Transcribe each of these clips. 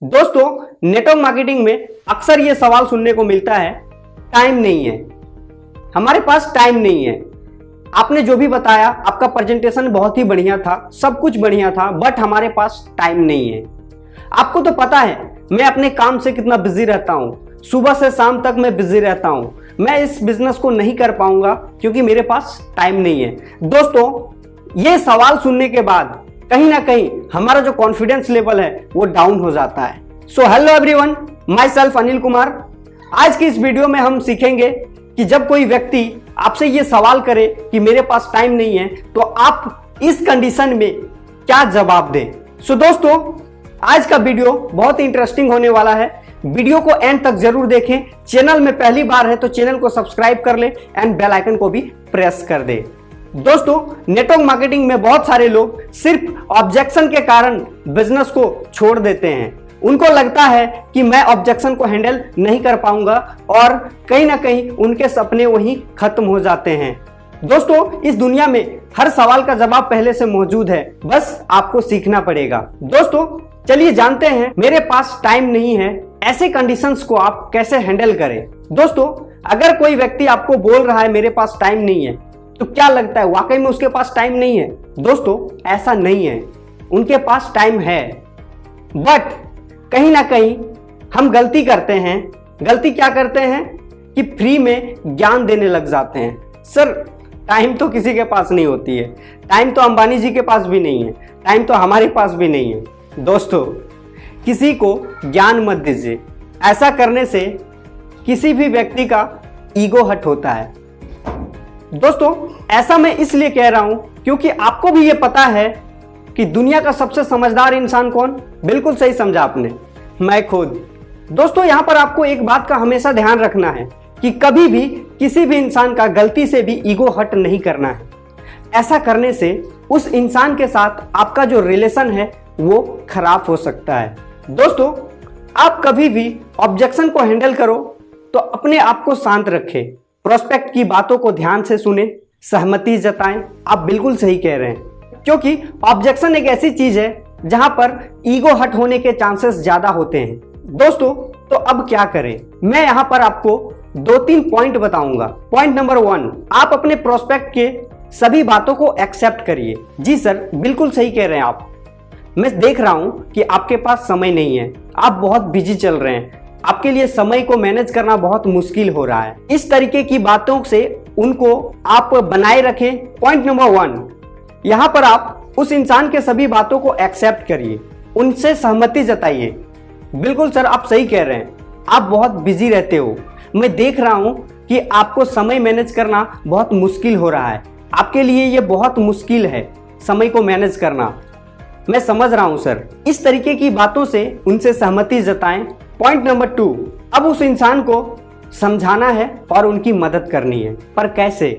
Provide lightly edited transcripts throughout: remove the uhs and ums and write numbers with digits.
दोस्तों, network marketing में अक्सर ये सवाल सुनने को मिलता है, टाइम नहीं है, हमारे पास टाइम नहीं है। आपने जो भी बताया, आपका प्रेजेंटेशन बहुत ही बढ़िया था, सब कुछ बढ़िया था, बट हमारे पास टाइम नहीं है। आपको तो पता है मैं अपने काम से कितना बिजी रहता हूँ, सुबह से शाम तक मैं बिजी रहता हूँ, मैं इस बिजनेस को नहीं कर पाऊंगा क्योंकि मेरे पास टाइम नहीं है। दोस्तों, ये सवाल सुनने के बाद कहीं ना कहीं हमारा जो कॉन्फिडेंस लेवल है वो डाउन हो जाता है। So hello everyone, my self Anil Kumar. आज की इस वीडियो में हम सीखेंगे कि जब कोई व्यक्ति आपसे ये सवाल करे कि मेरे पास टाइम नहीं है, तो आप इस कंडीशन में क्या जवाब दें। सो दोस्तों, आज का वीडियो बहुत ही इंटरेस्टिंग होने वाला है। वीडियो को एंड तक जरूर देखें। चैनल में पहली बार है तो चैनल को सब्सक्राइब कर ले एंड बेल आइकन को भी प्रेस कर दे। दोस्तों, नेटवर्क मार्केटिंग में बहुत सारे लोग सिर्फ ऑब्जेक्शन के कारण बिजनेस को छोड़ देते हैं। उनको लगता है कि मैं ऑब्जेक्शन को हैंडल नहीं कर पाऊंगा और कहीं ना कहीं उनके सपने वहीं खत्म हो जाते हैं। दोस्तों, इस दुनिया में हर सवाल का जवाब पहले से मौजूद है, बस आपको सीखना पड़ेगा। दोस्तों, चलिए जानते हैं मेरे पास टाइम नहीं है, ऐसे कंडीशंस को आप कैसे हैंडल करें। दोस्तों, अगर कोई व्यक्ति आपको बोल रहा है मेरे पास टाइम नहीं है, तो क्या लगता है वाकई में उसके पास टाइम नहीं है? दोस्तों, ऐसा नहीं है, उनके पास टाइम है, बट कहीं ना कहीं हम गलती करते हैं। गलती क्या करते हैं कि फ्री में ज्ञान देने लग जाते हैं। सर, टाइम तो किसी के पास नहीं होती है, टाइम तो अंबानी जी के पास भी नहीं है, टाइम तो हमारे पास भी नहीं है। दोस्तों, किसी को ज्ञान मत दीजिए। ऐसा करने से किसी भी व्यक्ति का ईगो हर्ट होता है। दोस्तों, ऐसा मैं इसलिए कह रहा हूं क्योंकि आपको भी ये पता है कि दुनिया का सबसे समझदार इंसान कौन? बिल्कुल सही समझा आपने, मैं खुद। दोस्तों, यहां पर आपको एक बात का हमेशा ध्यान रखना है कि कभी भी किसी भी इंसान का गलती से भी ईगो हर्ट नहीं करना है। ऐसा करने से उस इंसान के साथ आपका जो रिलेशन है वो खराब हो सकता है। दोस्तों, आप कभी भी ऑब्जेक्शन को हैंडल करो तो अपने आप को शांत रखें, प्रोस्पेक्ट की बातों को ध्यान से सुने, सहमति जताएं। आप बिल्कुल सही कह रहे हैं, क्योंकि ऑब्जेक्शन एक ऐसी चीज है जहां पर ईगो हर्ट होने के चांसेस ज्यादा होते हैं। दोस्तों, तो अब क्या करें? मैं यहां पर आपको 2-3 पॉइंट बताऊंगा। पॉइंट नंबर 1, आप अपने प्रोस्पेक्ट के सभी बातों को एक्सेप्ट करिए। जी सर, बिल्कुल सही कह रहे हैं आप, मैं देख रहा हूं कि आपके पास समय नहीं है, आप बहुत बिजी चल रहे हैं, आपके लिए समय को मैनेज करना बहुत मुश्किल हो रहा है। इस तरीके की बातों से उनको आप बनाए रखें। पॉइंट नंबर 1, यहां पर आप उस इंसान के सभी बातों को एक्सेप्ट करिए, उनसे सहमति जताइए। बिल्कुल सर, आप सही कह रहे हैं, आप बहुत बिजी रहते हो, मैं देख रहा हूं कि आपको समय मैनेज करना बहुत मुश्किल हो रहा है, आपके लिए ये बहुत मुश्किल है समय को मैनेज करना, मैं समझ रहा हूं सर। इस तरीके की बातों से उनसे सहमति जताएं। पॉइंट नंबर 2, अब उस इंसान को समझाना है और उनकी मदद करनी है। पर कैसे?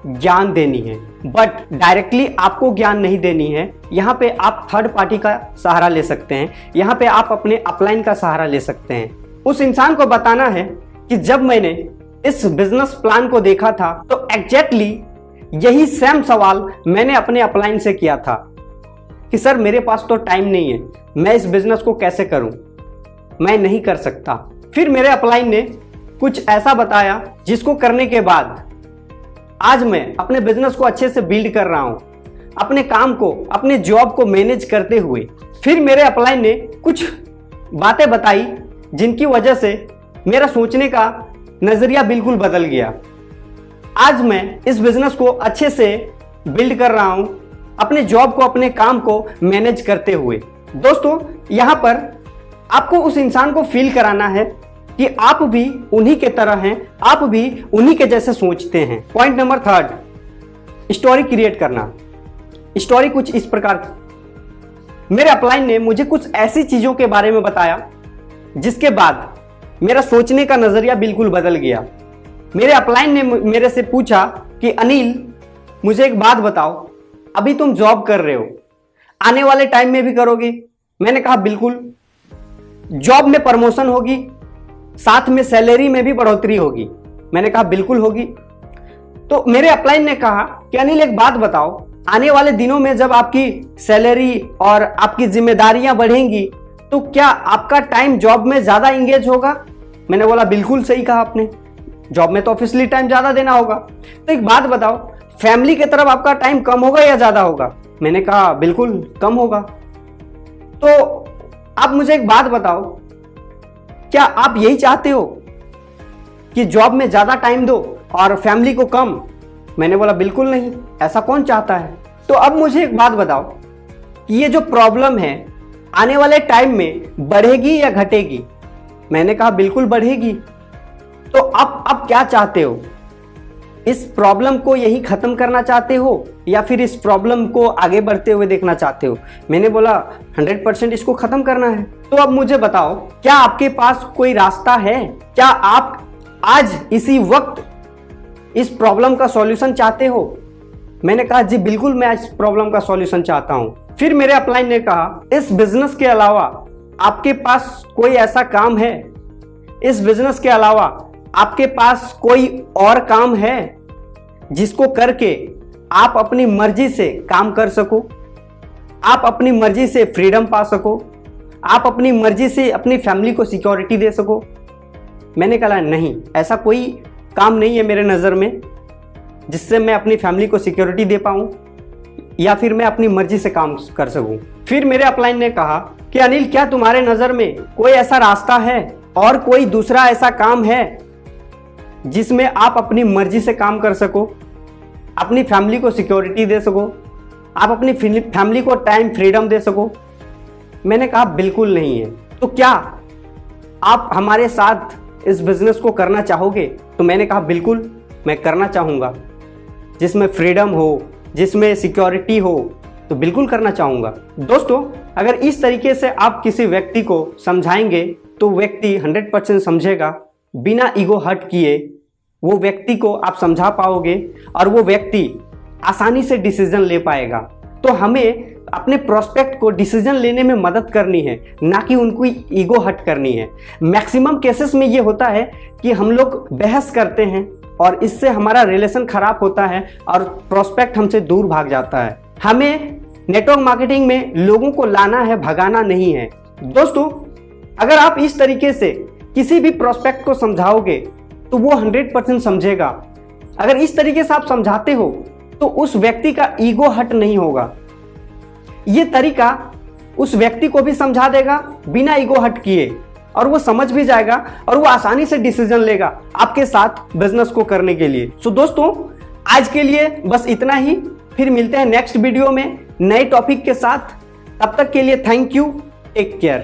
ज्ञान देनी है, बट डायरेक्टली आपको ज्ञान नहीं देनी है। यहाँ पे आप थर्ड पार्टी का सहारा ले सकते हैं, यहाँ पे आप अपने अपलाइन का सहारा ले सकते हैं। उस इंसान को बताना है कि जब मैंने इस बिजनेस प्लान को देखा था तो एग्जैक्टली यही सेम सवाल मैंने अपने अपलाइन से किया था कि सर मेरे पास तो टाइम नहीं है, मैं इस बिजनेस को कैसे करूं, मैं नहीं कर सकता। फिर मेरे अपलाइन ने कुछ ऐसा बताया जिसको करने के बाद आज मैं अपने बिजनेस को अच्छे से बिल्ड कर रहा हूं, अपने काम को, अपने जॉब को मैनेज करते हुए। फिर मेरे अपलाइन ने कुछ बातें बताई जिनकी वजह से मेरा सोचने का नजरिया बिल्कुल बदल गया। आज मैं इस बिजनेस को अच्छे से बिल्ड कर रहा हूं, अपने जॉब को, अपने काम को मैनेज करते हुए। दोस्तों, यहां पर आपको उस इंसान को फील कराना है कि आप भी उन्हीं के तरह हैं, आप भी उन्हीं के जैसे सोचते हैं। पॉइंट नंबर 3, स्टोरी क्रिएट करना। स्टोरी कुछ इस प्रकार, मेरे अपलाइन ने मुझे कुछ ऐसी चीजों के बारे में बताया जिसके बाद मेरा सोचने का नजरिया बिल्कुल बदल गया। मेरे अपलाइन ने मेरे से पूछा कि अनिल, मुझे एक बात बताओ, अभी तुम जॉब कर रहे हो, आने वाले टाइम में भी करोगे? मैंने कहा बिल्कुल। जॉब में प्रमोशन होगी, साथ में सैलरी में भी बढ़ोतरी होगी? मैंने कहा बिल्कुल होगी। तो मेरे अपलाइन ने कहा कि अनिल एक बात बताओ, आने वाले दिनों में जब आपकी सैलरी और आपकी जिम्मेदारियां बढ़ेंगी तो क्या आपका टाइम जॉब में ज्यादा इंगेज होगा? मैंने बोला बिल्कुल सही कहा आपने, जॉब में तो ऑब्वियसली टाइम ज्यादा देना होगा। तो एक बात बताओ, फैमिली की तरफ आपका टाइम कम होगा या ज्यादा होगा? मैंने कहा बिल्कुल कम होगा। तो आप मुझे एक बात बताओ, क्या आप यही चाहते हो कि जॉब में ज्यादा टाइम दो और फैमिली को कम? मैंने बोला बिल्कुल नहीं, ऐसा कौन चाहता है। तो अब मुझे एक बात बताओ कि ये जो प्रॉब्लम है आने वाले टाइम में बढ़ेगी या घटेगी? मैंने कहा बिल्कुल बढ़ेगी। तो अब क्या चाहते हो? इस प्रॉब्लम को यही खत्म करना चाहते हो या फिर इस प्रॉब्लम को आगे बढ़ते हुए देखना चाहते हो? मैंने बोला 100% इसको खत्म करना है। तो अब मुझे बताओ, क्या आपके पास कोई रास्ता है? क्या आप आज इसी वक्त इस प्रॉब्लम का सॉल्यूशन चाहते हो? मैंने कहा जी बिल्कुल, मैं इस प्रॉब्लम का सॉल्यूशन चाहता हूं। फिर मेरे अपलाइन ने कहा, इस बिजनेस के अलावा आपके पास कोई ऐसा काम है? इस बिजनेस के अलावा आपके पास कोई और काम है जिसको करके आप अपनी मर्जी से काम कर सको, आप अपनी मर्जी से फ्रीडम पा सको, आप अपनी मर्जी से अपनी फैमिली को सिक्योरिटी दे सको? मैंने कहा नहीं, ऐसा कोई काम नहीं है मेरे नज़र में जिससे मैं अपनी फैमिली को सिक्योरिटी दे पाऊँ या फिर मैं अपनी मर्जी से काम कर सकूं। फिर मेरे अपलाइन ने कहा कि अनिल, क्या तुम्हारे नज़र में कोई ऐसा रास्ता है और कोई दूसरा ऐसा काम है जिसमें आप अपनी मर्जी से काम कर सको, अपनी फैमिली को सिक्योरिटी दे सको, आप अपनी फैमिली को टाइम फ्रीडम दे सको? मैंने कहा बिल्कुल नहीं है। तो क्या आप हमारे साथ इस बिजनेस को करना चाहोगे? तो मैंने कहा बिल्कुल, मैं करना चाहूँगा, जिसमें फ्रीडम हो, जिसमें सिक्योरिटी हो, तो बिल्कुल करना चाहूँगा। दोस्तों, अगर इस तरीके से आप किसी व्यक्ति को समझाएंगे तो व्यक्ति 100% समझेगा। बिना ईगो हर्ट किए वो व्यक्ति को आप समझा पाओगे और वो व्यक्ति आसानी से डिसीजन ले पाएगा। तो हमें अपने प्रोस्पेक्ट को डिसीजन लेने में मदद करनी है, ना कि उनको ईगो हर्ट करनी है। मैक्सिमम केसेस में ये होता है कि हम लोग बहस करते हैं और इससे हमारा रिलेशन खराब होता है और प्रोस्पेक्ट हमसे दूर भाग जाता है। हमें नेटवर्क मार्केटिंग में लोगों को लाना है, भगाना नहीं है। दोस्तों, अगर आप इस तरीके से किसी भी प्रोस्पेक्ट को समझाओगे तो वो 100% समझेगा। अगर इस तरीके से आप समझाते हो तो उस व्यक्ति का ईगो हर्ट नहीं होगा। ये तरीका उस व्यक्ति को भी समझा देगा बिना ईगो हर्ट किए, और वो समझ भी जाएगा और वो आसानी से डिसीजन लेगा आपके साथ बिजनेस को करने के लिए। सो दोस्तों, आज के लिए बस इतना ही। फिर मिलते हैं नेक्स्ट वीडियो में नए टॉपिक के साथ। तब तक के लिए थैंक यू, टेक केयर।